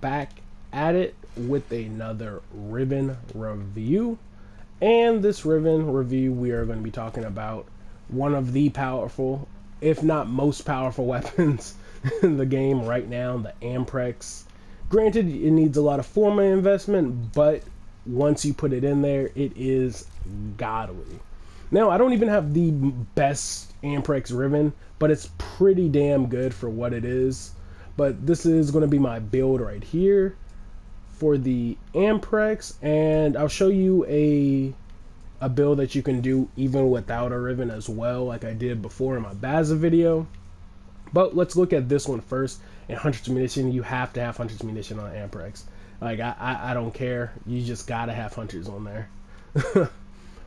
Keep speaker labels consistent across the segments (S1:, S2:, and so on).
S1: back at it with another Riven review. And this Riven review, we are going to be talking about one of the powerful, if not most powerful weapons in the game right now, the Amprex. Granted, it needs a lot of forma investment, but once you put it in there, it is godly. Now, I don't even have the best Amprex Riven, but it's pretty damn good for what it is. But this is going to be my build right here for the Amprex, and I'll show you a build that you can do even without a Riven as well, like I did before in my Baza video. But let's look at this one first. And hundreds of munition, you have to have hundreds of munition on Amprex. Like, I don't care. You just gotta have hunters on there.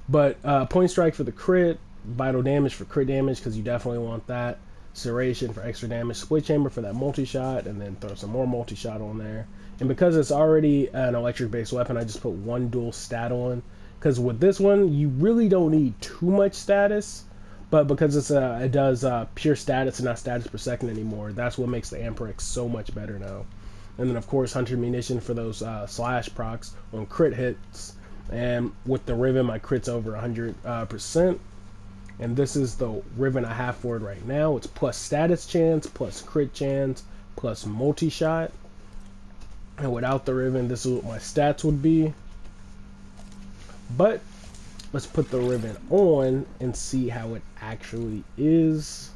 S1: But point strike for the crit, vital damage for crit damage, because you definitely want that. Serration for extra damage, split chamber for that multi-shot, and then throw some more multi-shot on there. And because it's already an electric based weapon, I just put one dual stat on. Because with this one, you really don't need too much status. But because it does pure status and not status per second anymore, that's what makes the Amprex so much better now. And then of course 100 munition for those slash procs on crit hits. And with the Riven, my crit's over 100%. And this is the Riven I have for it right now. It's plus status chance, plus crit chance, plus multi-shot. And without the Riven, this is what my stats would be. But let's put the Riven on and see how it actually is.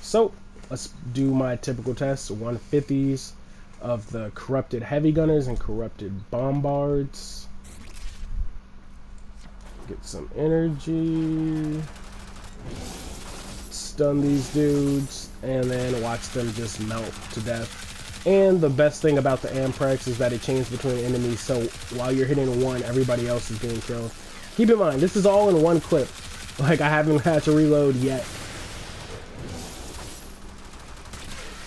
S1: So let's do my typical tests. 150s of the corrupted heavy gunners and corrupted bombards. Get some energy. Stun these dudes and then watch them just melt to death. And the best thing about the Amprex is that it changes between enemies, so while you're hitting one, everybody else is being killed. Keep in mind, this is all in one clip. Like, I haven't had to reload yet.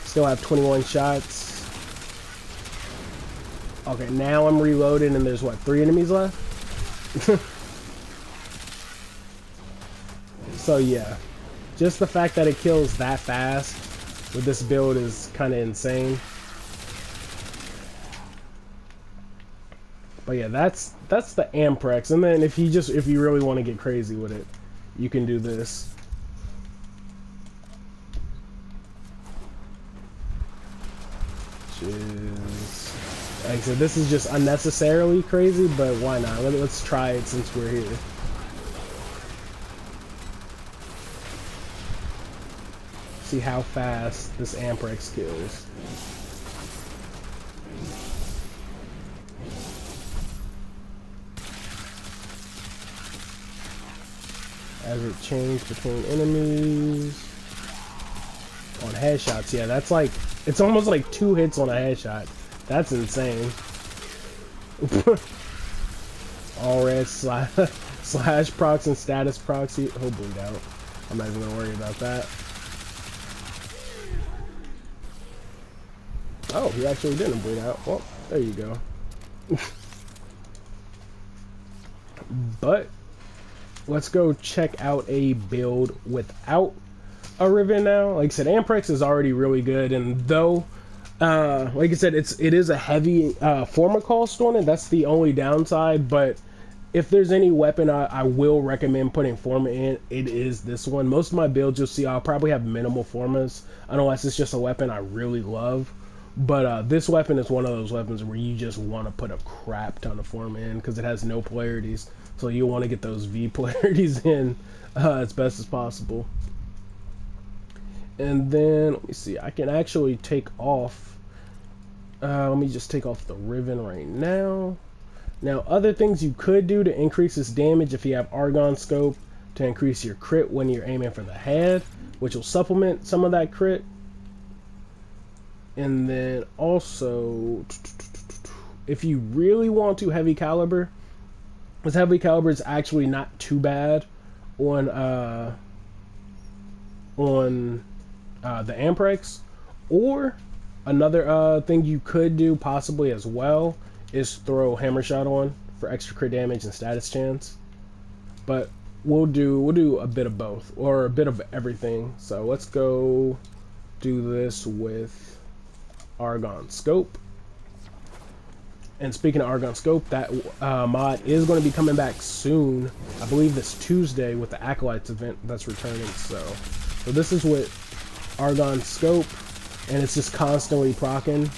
S1: Still have 21 shots. Okay, now I'm reloading and there's, what, 3 enemies left? So, yeah. Just the fact that it kills that fast with this build is kind of insane. But yeah, that's the Amprex. And then if you really want to get crazy with it, you can do this. Like I said, this is just unnecessarily crazy, but why not? Let's try it since we're here. See how fast this Amprex kills. As it changes between enemies on headshots. Yeah, that's like, it's almost like 2 hits on a headshot. That's insane. All red slash procs and status procs. He'll bleed out. I'm not even gonna worry about that. Oh, he actually didn't bleed out. Well, there you go. But let's go check out a build without a Riven now. Like I said, Amprex is already really good, and though, like I said, it is a heavy forma cost on it. That's the only downside. But if there's any weapon I will recommend putting forma in, it is this one. Most of my builds you'll see I'll probably have minimal formas, unless it's just a weapon I really love. But this weapon is one of those weapons where you just want to put a crap ton of forma in because it has no polarities. So you want to get those V polarities in as best as possible. And then, let me see, I can actually take off, let me just take off the Riven right now. Now, other things you could do to increase this damage, if you have Argon Scope, to increase your crit when you're aiming for the head, which will supplement some of that crit. And then also, if you really want to heavy caliber, this heavy caliber is actually not too bad on the Amprex. Or another thing you could do possibly as well is throw hammer shot on for extra crit damage and status chance. But we'll do a bit of both, or a bit of everything. So let's go do this with Argon Scope. And speaking of Argon Scope, that mod is going to be coming back soon. I believe this Tuesday with the Acolytes event that's returning. So this is with Argon Scope, and it's just constantly proccing.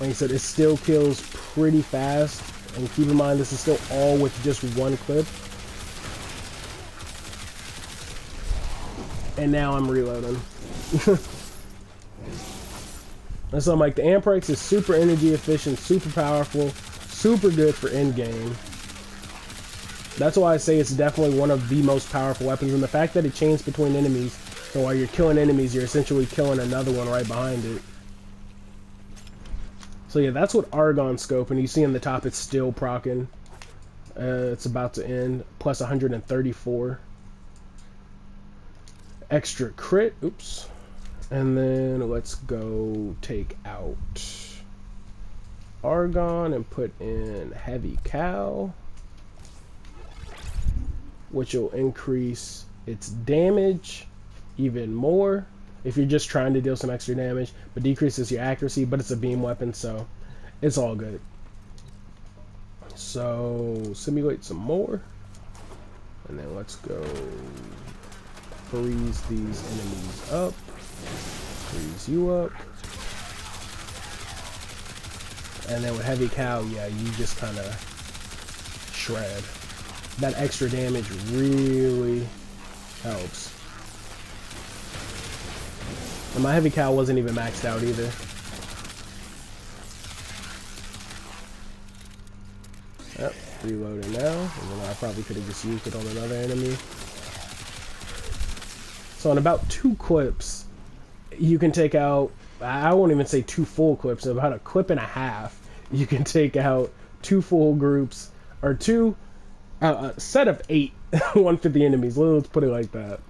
S1: Like I said, it still kills pretty fast. And keep in mind, this is still all with just one clip. And now I'm reloading. And so I'm like, the Amprex is super energy efficient, super powerful, super good for end game. That's why I say it's definitely one of the most powerful weapons. And the fact that it chains between enemies, so while you're killing enemies, you're essentially killing another one right behind it. So yeah, that's what Argon Scope, and you see in the top it's still proccing. It's about to end, plus 134. Extra crit, oops. And then let's go take out Argon and put in Heavy Cow, which will increase its damage even more if you're just trying to deal some extra damage, but decreases your accuracy, but it's a beam weapon, so it's all good. So simulate some more, and then let's go freeze these enemies up. Freeze you up. And then with Heavy Cow, yeah, you just kind of shred. That extra damage really helps. And my Heavy Cow wasn't even maxed out either. Yep, reloading now. And then I probably could have just used it on another enemy. So in about 2 clips, you can take out, I won't even say 2 full clips, about a clip and a half, you can take out 2 full groups, or a set of 8 150 enemies, let's put it like that.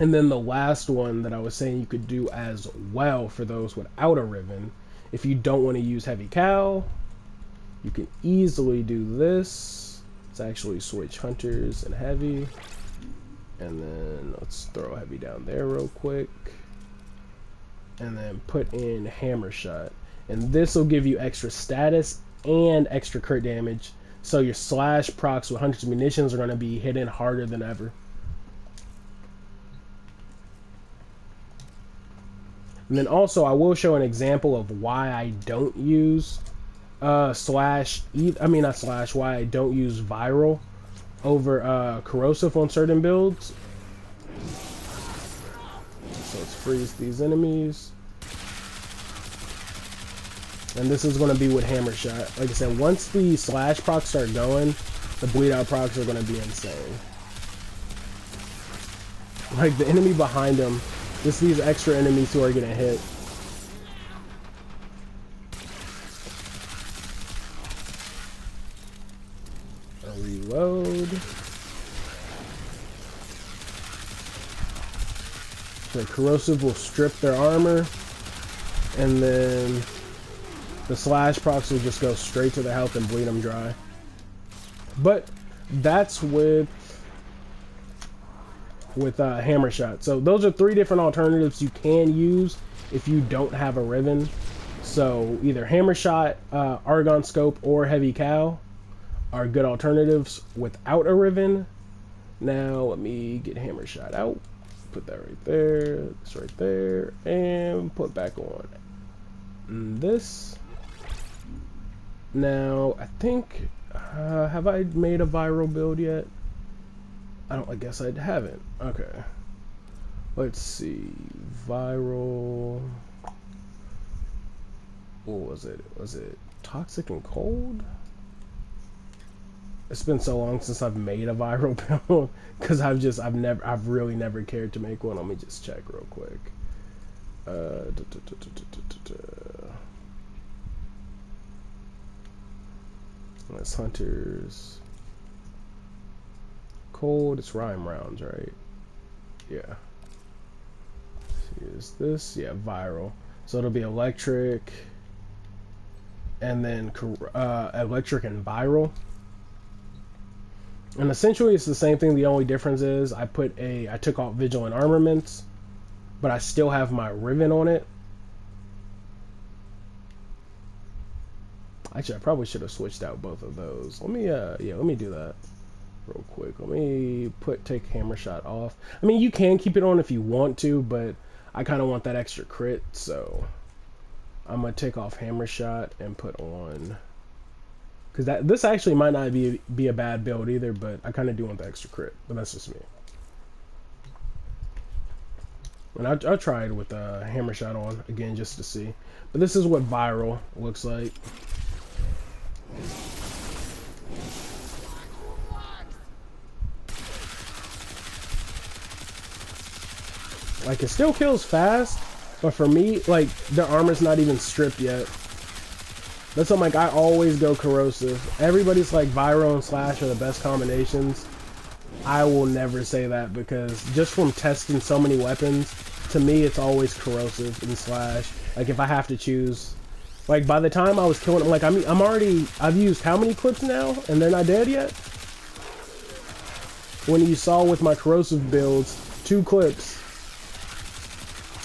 S1: And then the last one that I was saying you could do as well for those without a Riven, if you don't want to use Heavy Cow, you can easily do this. Let's actually switch Hunters and Heavy. And then let's throw Heavy down there real quick. And then put in Hammer Shot. And this will give you extra status and extra crit damage. So your slash procs with hundreds of munitions are going to be hitting harder than ever. And then also I will show an example of why I don't use why I don't use Viral over Corrosive on certain builds. So let's freeze these enemies. And this is going to be with Hammer Shot. Like I said, once the slash procs start going, the bleed out procs are going to be insane. Like the enemy behind them, just these extra enemies who are getting hit. Reload. The Corrosive will strip their armor, and then the slash procs will just go straight to their health and bleed them dry. But that's with Hammer Shot. So those are 3 different alternatives you can use if you don't have a Riven. So either Hammer Shot, Argon Scope, or Heavy Cow are good alternatives without a Riven. Now let me get Hammer Shot out. Put that right there, this right there, and put back on this. Now I think, have I made a Viral build yet? I guess I haven't. Okay. Let's see. Viral. What was it? Was it Toxic and Cold? It's been so long since I've made a Viral build because I've really never cared to make one. Let me just check real quick. That's Hunters. Cold, it's Rhyme Rounds, right? Yeah. Is this? Yeah, Viral. So it'll be Electric, and then Electric and Viral. And essentially it's the same thing. The only difference is I took off Vigilant Armaments, but I still have my Riven on it. Actually, I probably should have switched out both of those. Let me, yeah, let me do that real quick. Let me take hammer shot off. I mean, you can keep it on if you want to, but I kind of want that extra crit, so I'm gonna take off hammer shot and put on, because this actually might not be a bad build either, but I kind of do want the extra crit. But that's just me. And I'll try it with hammer shot on again just to see. But this is what viral looks like. Like, it still kills fast, but for me, like, the armor's not even stripped yet. That's why I'm like, I always go corrosive. Everybody's like, viral and slash are the best combinations. I will never say that, because just from testing so many weapons, to me it's always corrosive and slash. Like, if I have to choose, like, by the time I was killing them, like, I've used how many clips now and they're not dead yet? When you saw with my corrosive builds, 2 clips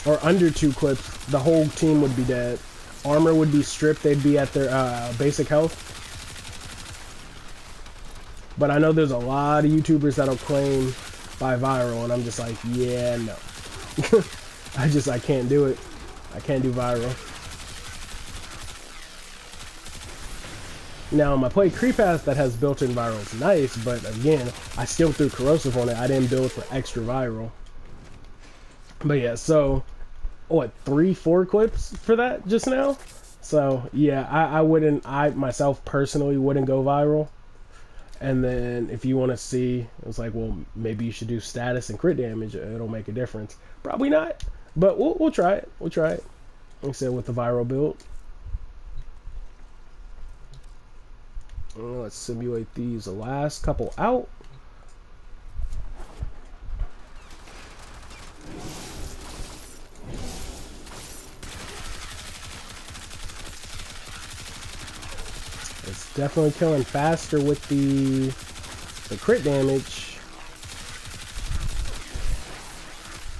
S1: or under 2 clips, the whole team would be dead. Armor would be stripped, they'd be at their basic health. But I know there's a lot of YouTubers that'll claim by viral, and I'm just like, yeah, no. I can't do it. I can't do viral. Now, my play creep path that has built-in viral is nice, but again, I still threw corrosive on it. I didn't build for extra viral. But yeah, so, what, 3-4 clips for that just now? So, yeah, I myself personally wouldn't go viral. And then if you want to see, it's like, well, maybe you should do status and crit damage. It'll make a difference. Probably not, but we'll try it. We'll try it. Like I said, with the viral build. Let's simulate these last couple out. It's definitely killing faster with the crit damage.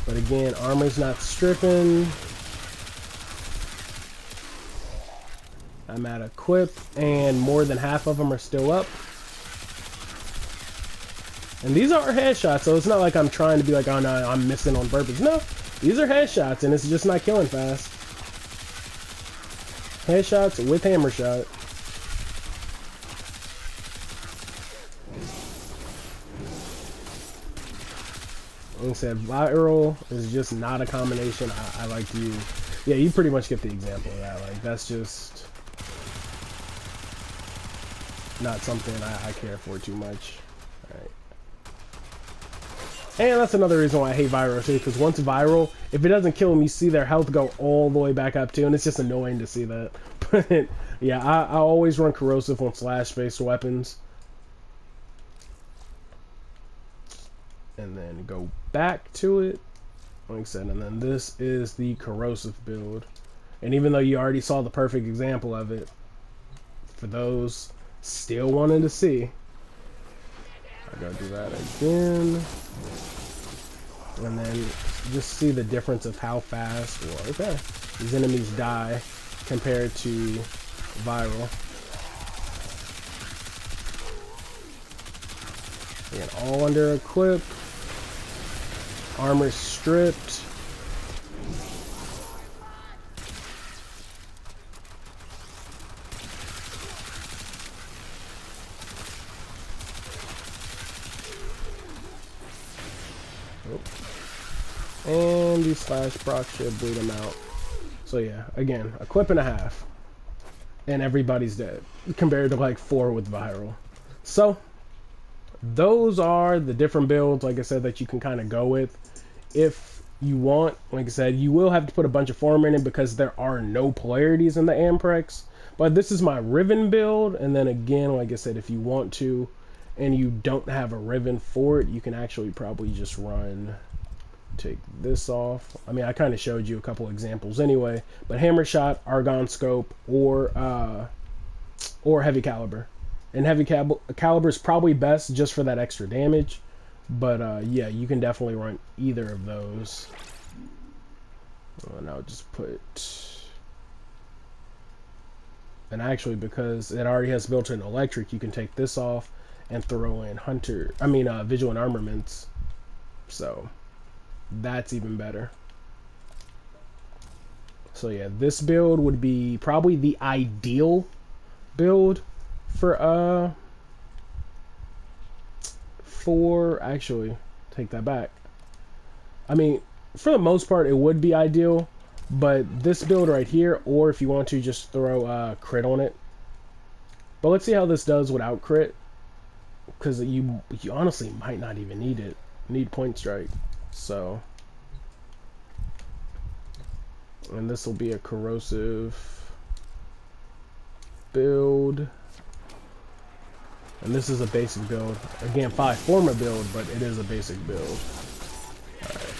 S1: But again, armor's not stripping. I'm at a quip, and more than half of them are still up. And these are headshots, so it's not like I'm trying to be like, oh no, I'm missing on purpose. No, these are headshots, and it's just not killing fast. Headshots with hammer shot. Like I said, viral is just not a combination I like to use. Yeah, you pretty much get the example of that. Like, that's just not something I care for too much. Alright. And that's another reason why I hate viral too, because once viral, if it doesn't kill them, you see their health go all the way back up too, and it's just annoying to see that. But yeah, I always run corrosive on slash-based weapons. And then go back to it, like I said, and then this is the corrosive build. And even though you already saw the perfect example of it, for those still wanting to see, I gotta do that again. And then just see the difference of how fast, well, okay, these enemies die compared to viral. Again, all under a clip. Armor stripped. Oh. And these slash proc should bleed them out. So yeah, again, a clip and a half. And everybody's dead. Compared to like 4 with viral. So those are the different builds, like I said, that you can kind of go with. If you want, like I said, you will have to put a bunch of form in it because there are no polarities in the Amprex. But this is my Riven build, and then again, like I said, if you want to, and you don't have a Riven for it, you can actually probably just run, take this off. I mean, I kind of showed you a couple examples anyway, but hammer shot, argon scope, or heavy caliber. And heavy caliber is probably best just for that extra damage. But yeah, you can definitely run either of those. And I'll just put And actually, because it already has built-in electric, you can take this off and throw in vigilant armaments. So that's even better. So yeah, this build would be probably the ideal build for actually, take that back. I mean, for the most part, it would be ideal, but this build right here, or if you want to just throw crit on it. But let's see how this does without crit, because you honestly might not even need it. Need point strike. So, and this will be a corrosive build. And this is a basic build. Again, 5 former build, but it is a basic build. Alright.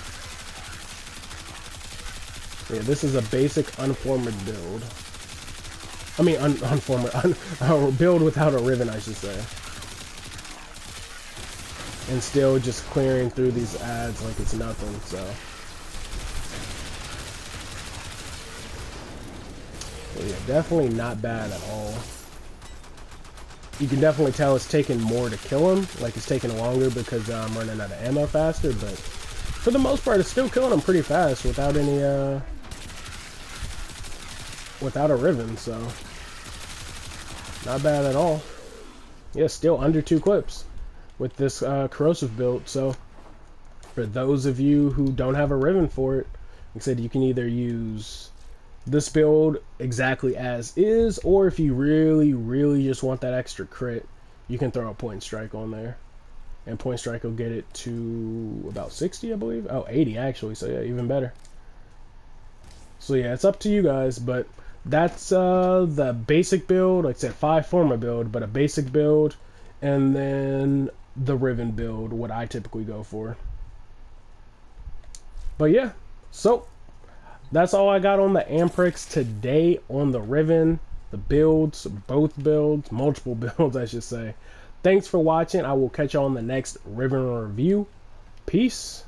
S1: Yeah, this is a basic unformed build. I mean, unformed, build without a Riven, I should say. And still just clearing through these ads like it's nothing, so. So yeah, definitely not bad at all. You can definitely tell it's taking more to kill him, like it's taking longer because I'm running out of ammo faster, but for the most part it's still killing him pretty fast without any, without a Riven, so not bad at all. Yeah, still under 2 clips with this corrosive build, so for those of you who don't have a Riven for it, like I said, you can either use this build exactly as is, or if you really just want that extra crit, you can throw a point strike on there, and point strike will get it to about 60, I believe. Oh, 80 actually, so yeah, even better. So yeah, it's up to you guys, but that's the basic build. Like I said, 5 former build, but a basic build, and then the Riven build, what I typically go for. But yeah, so that's all I got on the Amprex today on the Riven, the builds, both builds, multiple builds, I should say. Thanks for watching. I will catch you on the next Riven review. Peace.